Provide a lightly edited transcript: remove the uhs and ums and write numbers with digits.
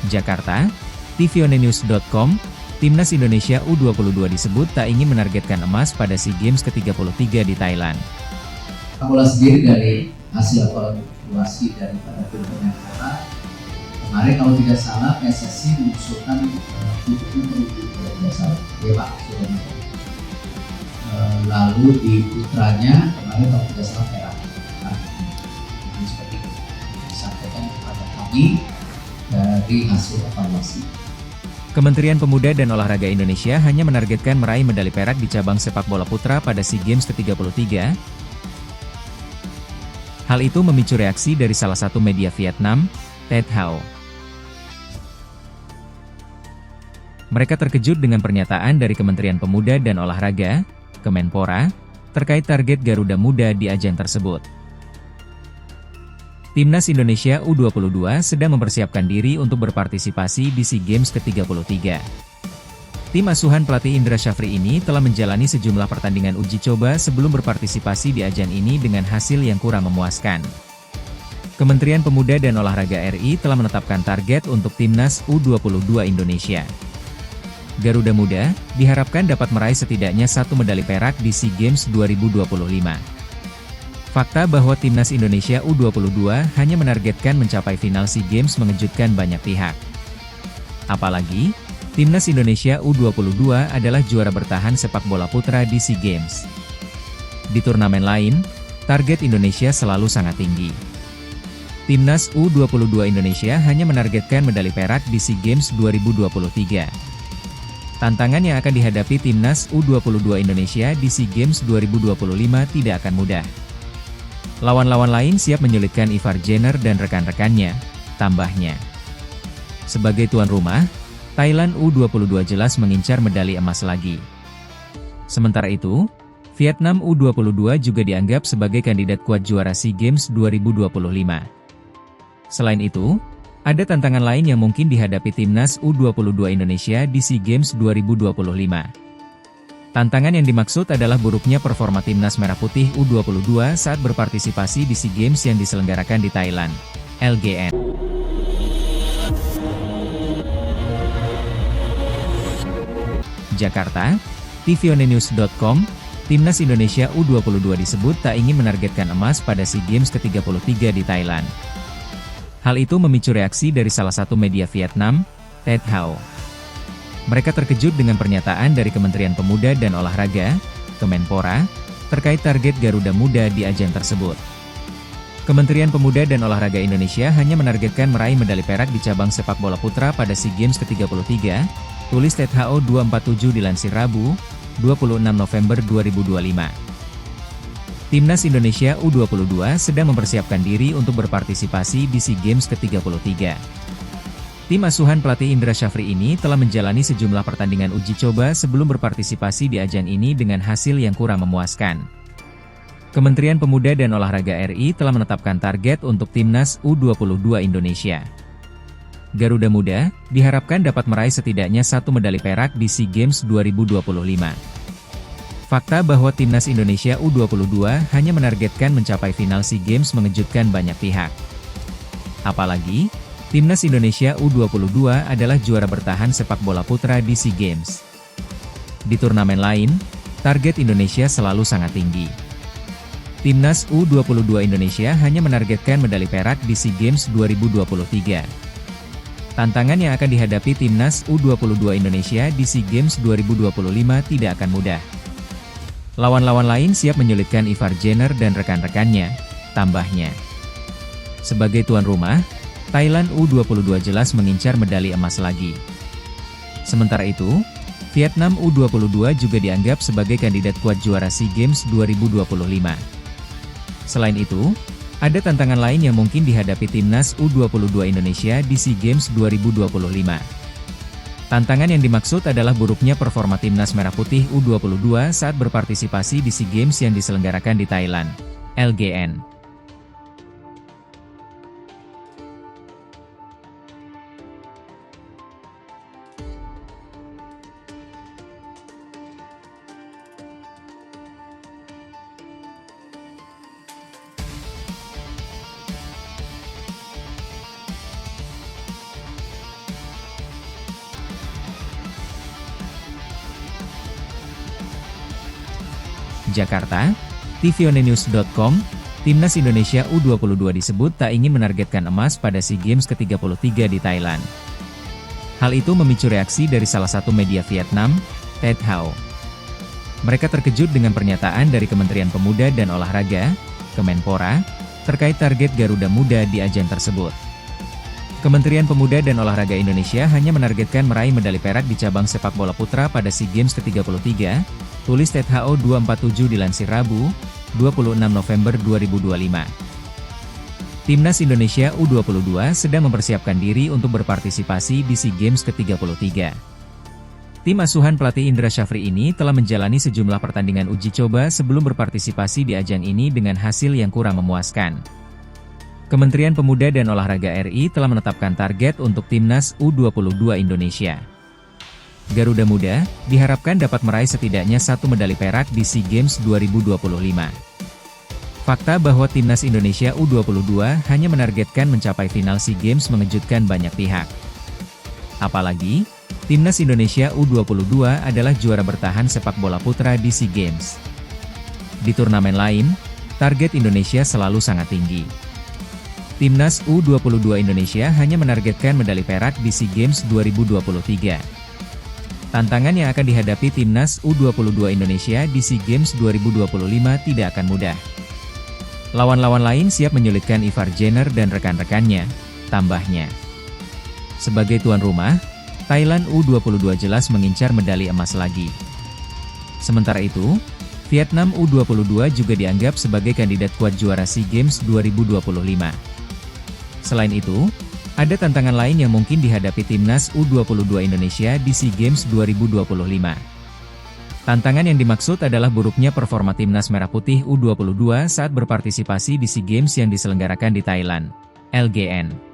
Jakarta, tvonnews.com, Timnas Indonesia U22 disebut tak ingin menargetkan emas pada SEA Games ke-33 di Thailand. Bola sendiri dari hasil evaluasi daripada tim Menpora, kemarin kalau tidak salah PSSI mengusulkan lalu di putranya kemarin kalau tidak salah perak. Ini seperti itu disampaikan kepada kami dari hasil evaluasi. Kementerian Pemuda dan Olahraga Indonesia hanya menargetkan meraih medali perak di cabang sepak bola putra pada SEA Games ke-33. Hal itu memicu reaksi dari salah satu media Vietnam, Tet Hao. Mereka terkejut dengan pernyataan dari Kementerian Pemuda dan Olahraga, Kemenpora, terkait target Garuda Muda di ajang tersebut. Timnas Indonesia U22 sedang mempersiapkan diri untuk berpartisipasi di SEA Games ke-33. Tim asuhan pelatih Indra Syafri ini telah menjalani sejumlah pertandingan uji coba sebelum berpartisipasi di ajang ini dengan hasil yang kurang memuaskan. Kementerian Pemuda dan Olahraga RI telah menetapkan target untuk Timnas U22 Indonesia. Garuda Muda diharapkan dapat meraih setidaknya 1 medali perak di SEA Games 2025. Fakta bahwa Timnas Indonesia U22 hanya menargetkan mencapai final SEA Games mengejutkan banyak pihak. Apalagi, Timnas Indonesia U22 adalah juara bertahan sepak bola putra di SEA Games. Di turnamen lain, target Indonesia selalu sangat tinggi. Timnas U22 Indonesia hanya menargetkan medali perak di SEA Games 2023. Tantangan yang akan dihadapi Timnas U22 Indonesia di SEA Games 2025 tidak akan mudah. Lawan-lawan lain siap menyulitkan Ivar Jenner dan rekan-rekannya, tambahnya. Sebagai tuan rumah, Thailand U22 jelas mengincar medali emas lagi. Sementara itu, Vietnam U22 juga dianggap sebagai kandidat kuat juara SEA Games 2025. Selain itu, ada tantangan lain yang mungkin dihadapi Timnas U22 Indonesia di SEA Games 2025. Tantangan yang dimaksud adalah buruknya performa Timnas Merah Putih U22 saat berpartisipasi di SEA Games yang diselenggarakan di Thailand, LGN. Jakarta, tvonnews.com, Timnas Indonesia U22 disebut tak ingin menargetkan emas pada SEA Games ke-33 di Thailand. Hal itu memicu reaksi dari salah satu media Vietnam, Tet Hao. Mereka terkejut dengan pernyataan dari Kementerian Pemuda dan Olahraga, Kemenpora, terkait target Garuda Muda di ajang tersebut. Kementerian Pemuda dan Olahraga Indonesia hanya menargetkan meraih medali perak di cabang sepak bola putra pada SEA Games ke-33, tulis Tet Hao 247 dilansir Rabu, 26 November 2025. Timnas Indonesia U22 sedang mempersiapkan diri untuk berpartisipasi di SEA Games ke-33. Tim asuhan pelatih Indra Syafri ini telah menjalani sejumlah pertandingan uji coba sebelum berpartisipasi di ajang ini dengan hasil yang kurang memuaskan. Kementerian Pemuda dan Olahraga RI telah menetapkan target untuk Timnas U22 Indonesia. Garuda Muda diharapkan dapat meraih setidaknya 1 medali perak di SEA Games 2025. Fakta bahwa Timnas Indonesia U22 hanya menargetkan mencapai final SEA Games mengejutkan banyak pihak. Apalagi, Timnas Indonesia U22 adalah juara bertahan sepak bola putra di SEA Games. Di turnamen lain, target Indonesia selalu sangat tinggi. Timnas U22 Indonesia hanya menargetkan medali perak di SEA Games 2023. Tantangan yang akan dihadapi Timnas U22 Indonesia di SEA Games 2025 tidak akan mudah. Lawan-lawan lain siap menyulitkan Ivar Jenner dan rekan-rekannya, tambahnya. Sebagai tuan rumah, Thailand U22 jelas mengincar medali emas lagi. Sementara itu, Vietnam U22 juga dianggap sebagai kandidat kuat juara SEA Games 2025. Selain itu, ada tantangan lain yang mungkin dihadapi Timnas U22 Indonesia di SEA Games 2025. Tantangan yang dimaksud adalah buruknya performa Timnas Merah Putih U22 saat berpartisipasi di SEA Games yang diselenggarakan di Thailand, LGN. Jakarta, tvonnews.com, Timnas Indonesia U22 disebut tak ingin menargetkan emas pada SEA Games ke-33 di Thailand. Hal itu memicu reaksi dari salah satu media Vietnam, Tet Hao. Mereka terkejut dengan pernyataan dari Kementerian Pemuda dan Olahraga, Kemenpora, terkait target Garuda Muda di ajang tersebut. Kementerian Pemuda dan Olahraga Indonesia hanya menargetkan meraih medali perak di cabang sepak bola putra pada SEA Games ke-33, tulis Tet Hao 247 dilansir Rabu, 26 November 2025. Timnas Indonesia U22 sedang mempersiapkan diri untuk berpartisipasi di SEA Games ke-33. Tim asuhan pelatih Indra Syafri ini telah menjalani sejumlah pertandingan uji coba sebelum berpartisipasi di ajang ini dengan hasil yang kurang memuaskan. Kementerian Pemuda dan Olahraga RI telah menetapkan target untuk Timnas U22 Indonesia. Garuda Muda diharapkan dapat meraih setidaknya 1 medali perak di SEA Games 2025. Fakta bahwa Timnas Indonesia U22 hanya menargetkan mencapai final SEA Games mengejutkan banyak pihak. Apalagi, Timnas Indonesia U22 adalah juara bertahan sepak bola putra di SEA Games. Di turnamen lain, target Indonesia selalu sangat tinggi. Timnas U22 Indonesia hanya menargetkan medali perak di SEA Games 2023. Tantangan yang akan dihadapi Timnas U22 Indonesia di SEA Games 2025 tidak akan mudah. Lawan-lawan lain siap menyulitkan Ivar Jenner dan rekan-rekannya, tambahnya. Sebagai tuan rumah, Thailand U22 jelas mengincar medali emas lagi. Sementara itu, Vietnam U22 juga dianggap sebagai kandidat kuat juara SEA Games 2025. Selain itu, ada tantangan lain yang mungkin dihadapi Timnas U22 Indonesia di SEA Games 2025. Tantangan yang dimaksud adalah buruknya performa Timnas Merah Putih U22 saat berpartisipasi di SEA Games yang diselenggarakan di Thailand, LGN.